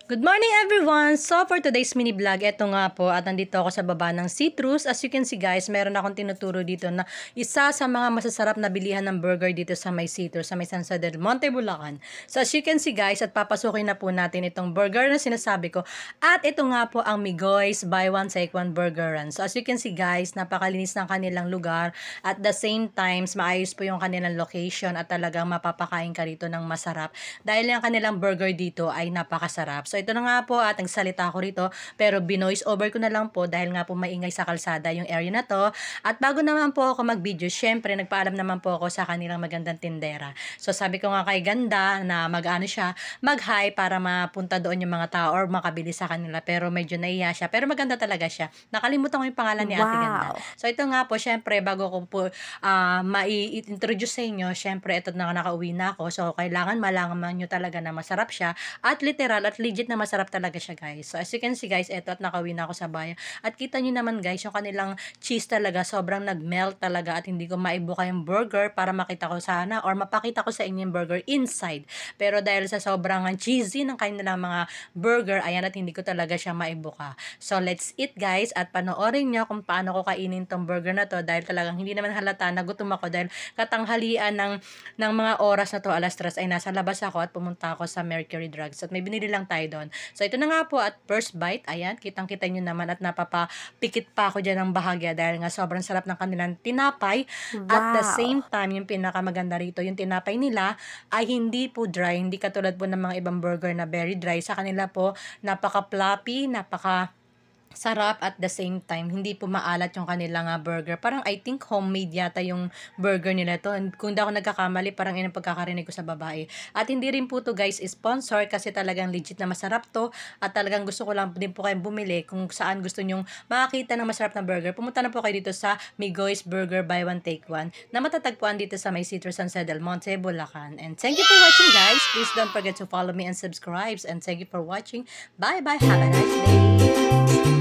Good morning everyone! So for today's mini vlog, eto nga po at nandito ako sa baba ng Citrus. As you can see guys, meron akong tinuturo dito na isa sa mga masasarap na bilihan ng burger dito sa may Citrus, sa may San Jose del Monte, Bulacan. So as you can see guys, at papasukin na po natin itong burger na sinasabi ko. At ito nga po ang Migoy's Buy One Take One Burger Run. So as you can see guys, napakalinis ng kanilang lugar. At the same times, maayos po yung kanilang location at talagang mapapakain ka rito ng masarap. Dahil yung kanilang burger dito ay napakasarap. So ito na nga po at nagsalita ko rito pero binoise over ko na lang po dahil nga po maingay sa kalsada yung area na to. At bago naman po ako mag-video, syempre nagpaalam naman po ako sa kanilang magandang tindera. So sabi ko nga kay Ganda na mag-ano siya, mag-hi para mapunta doon yung mga tao or makabili sa kanila. Pero medyo naiya siya. Pero maganda talaga siya. Nakalimutan ko yung pangalan ni Ate Ganda. So ito nga po, syempre bago ko po mai-introduce sa inyo, syempre ito na nakauwi na ako. So kailangan malaman nyo talaga na masarap siya at literal at legit na masarap talaga siya guys. So as you can see guys, eto at nakauwi na ako sa bayan. At kita nyo naman guys, yung kanilang cheese talaga sobrang nag-melt talaga at hindi ko maibuka yung burger para makita ko sana or mapakita ko sa inyo yung burger inside. Pero dahil sa sobrang cheesy ng kanilang mga burger, ayan at hindi ko talaga siya maibuka. So let's eat guys at panoorin nyo kung paano ko kainin tong burger na to dahil talagang hindi naman halata na gutom ako dahil katanghalian ng mga oras na to, alas 3 ay nasa labas ako at pumunta ako sa Mercury Drugs at may binili lang tayo doon. So ito na nga po at first bite, ayan, kitang-kita nyo naman at napapapikit pa ako dyan ng bahagya dahil nga sobrang sarap ng kanilang tinapay. Wow. At the same time, yung pinakamaganda rito, yung tinapay nila ay hindi po dry, hindi katulad po ng mga ibang burger na very dry. Sa kanila po, napaka-floppy, sarap at the same time, hindi po maalat yung kanilang burger. Parang I think homemade yata yung burger nila to. Kung hindi ako nagkakamali, parang yun ang pagkakarinig ko sa babae. At hindi rin po to guys sponsor kasi talagang legit na masarap to. At talagang gusto ko lang din po kayong bumili kung saan gusto nyong makakita ng masarap na burger. Pumunta na po kayo dito sa Migoy's Burger Buy One Take One na matatagpuan dito sa may Citrus San Jose del Monte, Bulacan. And thank you for watching guys. Please don't forget to follow me and subscribe. And thank you for watching. Bye bye. Have a nice day.